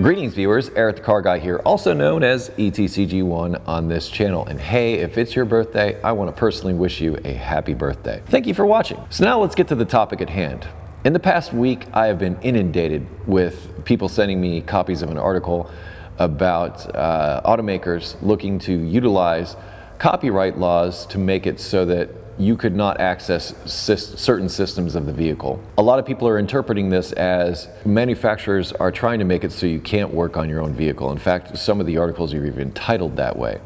Greetings viewers, Eric the Car Guy here, also known as ETCG1 on this channel. And hey, if it's your birthday, I want to personally wish you a happy birthday. Thank you for watching. So now let's get to the topic at hand. In the past week, I have been inundated with people sending me copies of an article about automakers looking to utilize copyright laws to make it so that you could not access certain systems of the vehicle. A lot of people are interpreting this as manufacturers are trying to make it so you can't work on your own vehicle. In fact, some of the articles are even titled that way.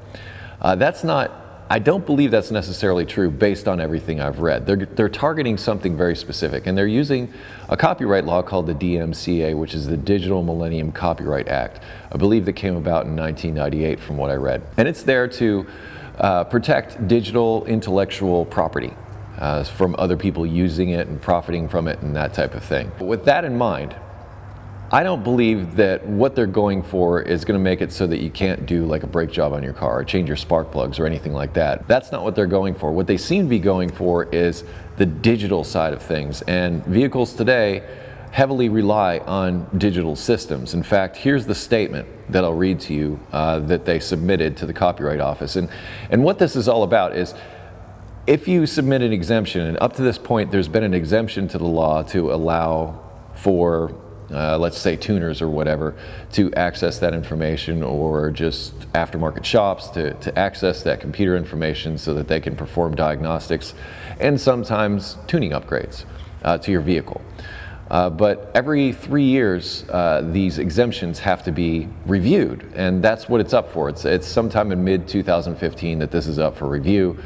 I don't believe that's necessarily true based on everything I've read. They're targeting something very specific, and they're using a copyright law called the DMCA, which is the Digital Millennium Copyright Act. I believe that came about in 1998 from what I read. And it's there to protect digital intellectual property from other people using it and profiting from it and that type of thing. But with that in mind, I don't believe that what they're going for is going to make it so that you can't do like a brake job on your car or change your spark plugs or anything like that. That's not what they're going for. What they seem to be going for is the digital side of things, and vehicles today heavily rely on digital systems. In fact, here's the statement that I'll read to you that they submitted to the Copyright Office. And what this is all about is, if you submit an exemption, and up to this point there's been an exemption to the law to allow for let's say tuners or whatever to access that information, or just aftermarket shops to access that computer information so that they can perform diagnostics and sometimes tuning upgrades to your vehicle. But every 3 years, these exemptions have to be reviewed, and that's what it's up for. It's sometime in mid-2015 that this is up for review,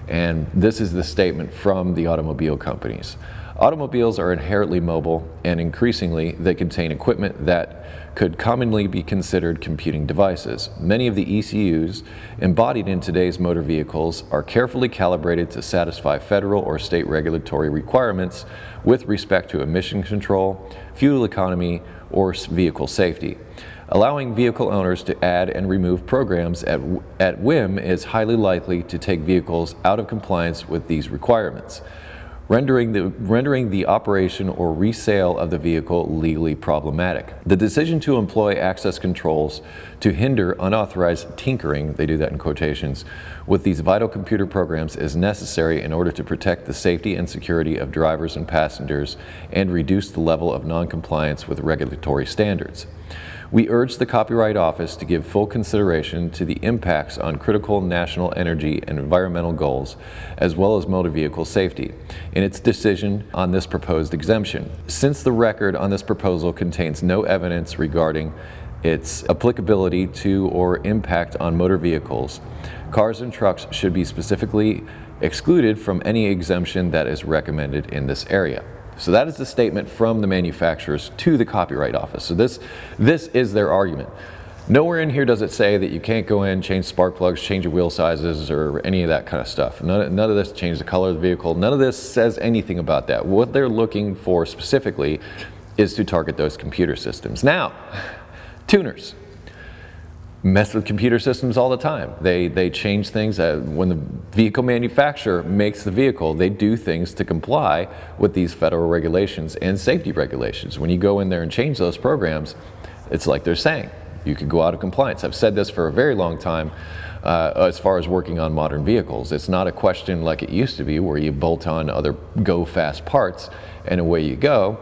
and this is the statement from the automobile companies. Automobiles are inherently mobile, and increasingly they contain equipment that could commonly be considered computing devices. Many of the ECUs embodied in today's motor vehicles are carefully calibrated to satisfy federal or state regulatory requirements with respect to emission control, fuel economy, or vehicle safety. Allowing vehicle owners to add and remove programs at whim is highly likely to take vehicles out of compliance with these requirements, rendering the operation or resale of the vehicle legally problematic. The decision to employ access controls to hinder unauthorized tinkering, they do that in quotations, with these vital computer programs is necessary in order to protect the safety and security of drivers and passengers and reduce the level of non-compliance with regulatory standards. We urge the Copyright Office to give full consideration to the impacts on critical national energy and environmental goals, as well as motor vehicle safety, in its decision on this proposed exemption. Since the record on this proposal contains no evidence regarding its applicability to or impact on motor vehicles, cars and trucks should be specifically excluded from any exemption that is recommended in this area. So that is the statement from the manufacturers to the Copyright Office. So this is their argument. Nowhere in here does it say that you can't go in, change spark plugs, change your wheel sizes, or any of that kind of stuff. None of this, change the color of the vehicle. None of this says anything about that. What they're looking for specifically is to target those computer systems. Now, tuners mess with computer systems all the time. They change things. When the vehicle manufacturer makes the vehicle, they do things to comply with these federal regulations and safety regulations. When you go in there and change those programs, it's like they're saying, you could go out of compliance. I've said this for a very long time as far as working on modern vehicles. It's not a question like it used to be where you bolt on other go-fast parts and away you go.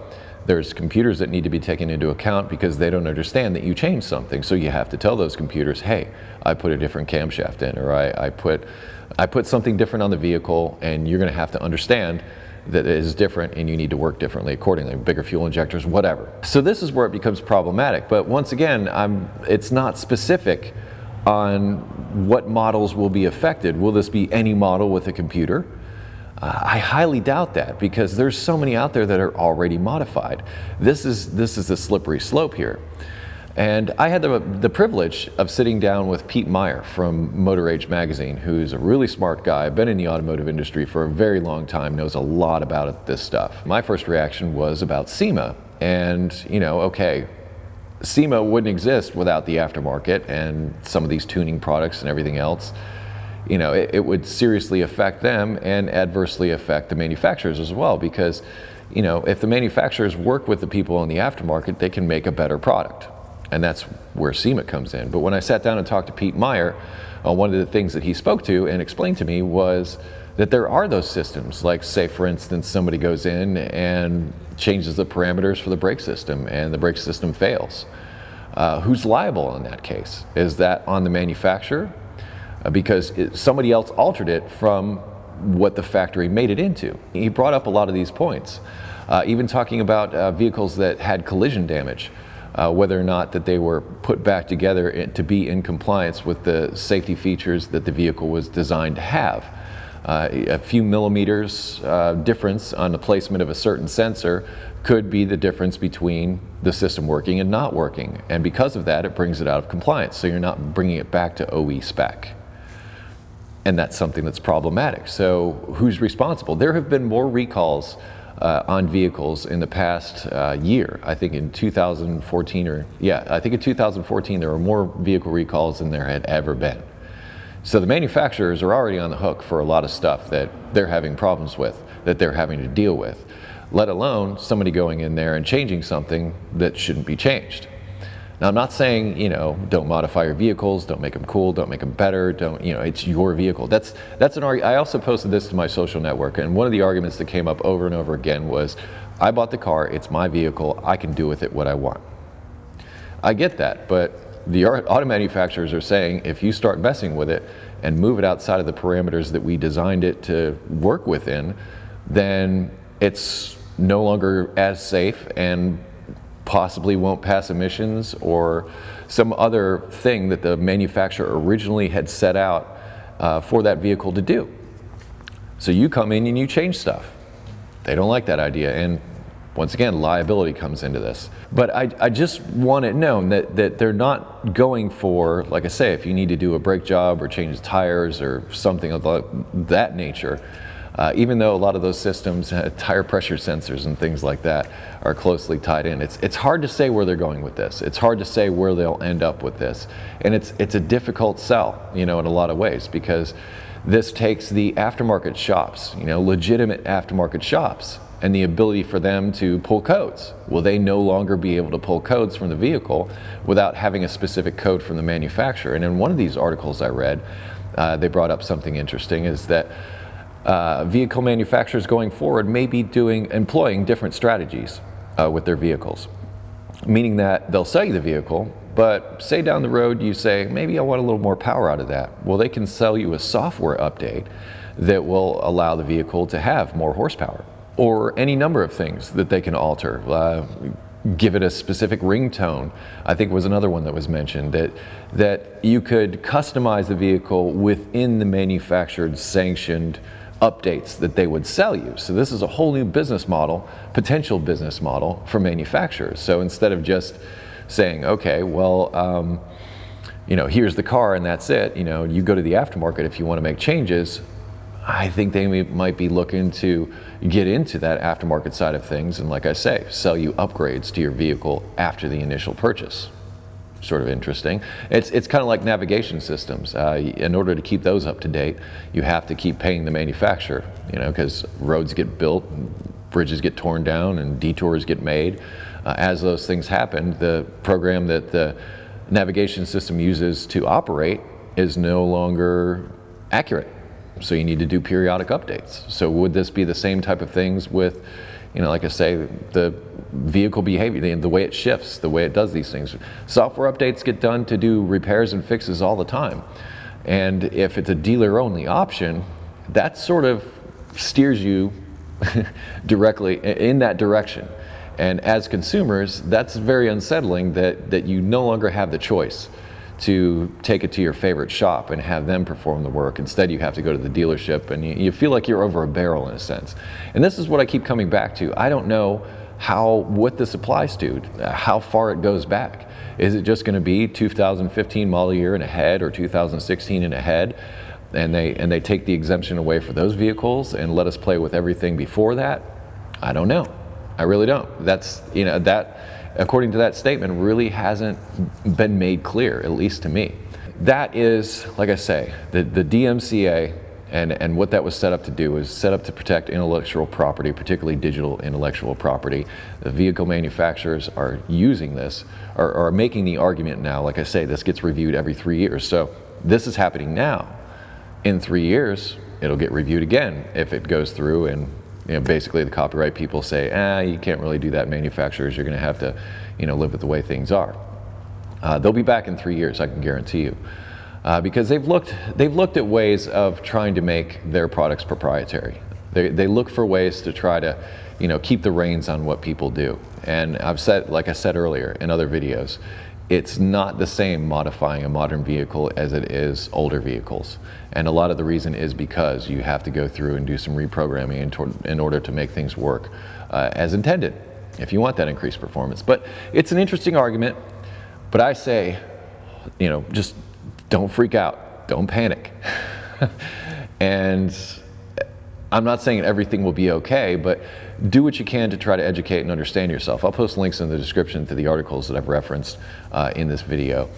There's computers that need to be taken into account because they don't understand that you changed something. So you have to tell those computers, hey, I put a different camshaft in, or I put something different on the vehicle, and you're going to have to understand that it is different and you need to work differently accordingly, bigger fuel injectors, whatever. So this is where it becomes problematic. But once again, it's not specific on what models will be affected. Will this be any model with a computer? I highly doubt that, because there's so many out there that are already modified. This is the slippery slope here. And I had the privilege of sitting down with Pete Meyer from Motor Age magazine, who's a really smart guy, been in the automotive industry for a very long time, knows a lot about this stuff. My first reaction was about SEMA, and okay, SEMA wouldn't exist without the aftermarket and some of these tuning products and everything else. It would seriously affect them and adversely affect the manufacturers as well, because if the manufacturers work with the people in the aftermarket, they can make a better product. And that's where SEMA comes in. But when I sat down and talked to Pete Meyer, one of the things that he spoke to and explained to me was that there are those systems, like say for instance somebody goes in and changes the parameters for the brake system and the brake system fails. Who's liable in that case? Is that on the manufacturer? Because somebody else altered it from what the factory made it into. He brought up a lot of these points, even talking about vehicles that had collision damage. Whether or not that they were put back together to be in compliance with the safety features that the vehicle was designed to have. A few millimeters difference on the placement of a certain sensor could be the difference between the system working and not working. And because of that, it brings it out of compliance. So you're not bringing it back to OE spec. And that's something that's problematic. So who's responsible? There have been more recalls on vehicles in the past year. I think in 2014, I think in 2014 there were more vehicle recalls than there had ever been. So the manufacturers are already on the hook for a lot of stuff that they're having problems with, that they're having to deal with, let alone somebody going in there and changing something that shouldn't be changed. Now, I'm not saying, you know, don't modify your vehicles, don't make them cool, don't make them better, don't, you know, it's your vehicle. That's an argument. I also posted this to my social network, and one of the arguments that came up over and over again was, I bought the car, it's my vehicle, I can do with it what I want. I get that, but the auto manufacturers are saying if you start messing with it and move it outside of the parameters that we designed it to work within, then it's no longer as safe and possibly won't pass emissions or some other thing that the manufacturer originally had set out for that vehicle to do. So you come in and you change stuff. They don't like that idea, and once again, liability comes into this. But I just want it known that they're not going for, like I say, if you need to do a brake job or change tires or something of that nature, even though a lot of those systems, tire pressure sensors and things like that, are closely tied in. It's hard to say where they're going with this. It's hard to say where they'll end up with this. And it's a difficult sell, you know, in a lot of ways, because this takes the aftermarket shops, you know, legitimate aftermarket shops, and the ability for them to pull codes. Will they no longer be able to pull codes from the vehicle without having a specific code from the manufacturer? And in one of these articles I read, they brought up something interesting, is that vehicle manufacturers going forward may be employing different strategies with their vehicles. Meaning that they'll sell you the vehicle, but say down the road you say, maybe I want a little more power out of that. Well, they can sell you a software update that will allow the vehicle to have more horsepower, or any number of things that they can alter. Give it a specific ringtone, I think was another one that was mentioned, that you could customize the vehicle within the manufactured sanctioned updates that they would sell you. So this is a whole new business model, potential business model for manufacturers. So instead of just saying, okay, well, you know, here's the car and that's it, you know, you go to the aftermarket if you want to make changes, I think they might be looking to get into that aftermarket side of things and, like I say, sell you upgrades to your vehicle after the initial purchase. Sort of interesting. It's kind of like navigation systems. In order to keep those up to date, you have to keep paying the manufacturer, you know, because roads get built, bridges get torn down, and detours get made. As those things happen, the program that the navigation system uses to operate is no longer accurate. So you need to do periodic updates. So would this be the same type of things with, you know, like I say, the vehicle behavior, the way it shifts, the way it does these things? Software updates get done to do repairs and fixes all the time. And if it's a dealer-only option, that sort of steers you directly in that direction. And as consumers, that's very unsettling that you no longer have the choice to take it to your favorite shop and have them perform the work. Instead, you have to go to the dealership, and you feel like you're over a barrel in a sense. And this is what I keep coming back to. I don't know what this applies to, how far it goes back. Is it just going to be 2015 model year and ahead, or 2016 and ahead, and they take the exemption away for those vehicles and let us play with everything before that? I don't know. I really don't. That's, you know, that, according to that statement, really hasn't been made clear, at least to me. That is, like I say, the DMCA And what that was set up to do is set up to protect intellectual property, particularly digital intellectual property. The vehicle manufacturers are using this, or are making the argument now. Like I say, this gets reviewed every 3 years. So this is happening now. In 3 years, it'll get reviewed again if it goes through, and basically the copyright people say, you can't really do that, manufacturers, you're going to have to live with the way things are. They'll be back in 3 years, I can guarantee you. Because they've looked at ways of trying to make their products proprietary. They look for ways to try to keep the reins on what people do. And I've said, like I said earlier in other videos, it's not the same modifying a modern vehicle as it is older vehicles. And a lot of the reason is because you have to go through and do some reprogramming in order to make things work as intended, if you want that increased performance. But it's an interesting argument, but I say, just don't freak out, don't panic. And I'm not saying everything will be okay, but do what you can to try to educate and understand yourself. I'll post links in the description to the articles that I've referenced in this video,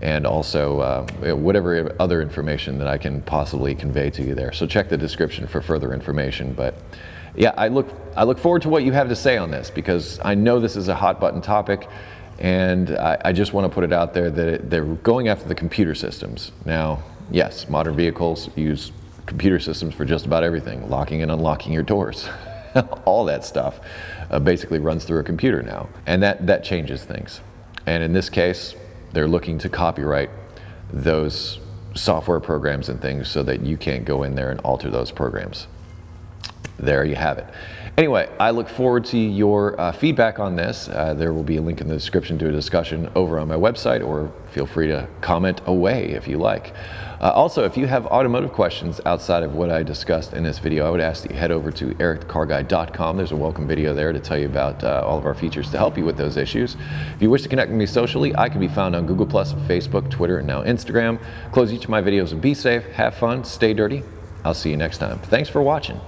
and also whatever other information that I can possibly convey to you there. So check the description for further information. But yeah, I look forward to what you have to say on this, because I know this is a hot button topic, and I just want to put it out there that they're going after the computer systems. Now, yes, modern vehicles use computer systems for just about everything, locking and unlocking your doors. All that stuff basically runs through a computer now, and that changes things. And in this case, they're looking to copyright those software programs and things so that you can't go in there and alter those programs. There you have it. Anyway, I look forward to your feedback on this. There will be a link in the description to a discussion over on my website, or feel free to comment away if you like. Also, if you have automotive questions outside of what I discussed in this video, I would ask that you head over to ericthecarguy.com. There's a welcome video there to tell you about all of our features to help you with those issues. If you wish to connect with me socially, I can be found on Google+, Facebook, Twitter, and now Instagram. Close each of my videos and be safe, have fun, stay dirty. I'll see you next time. Thanks for watching.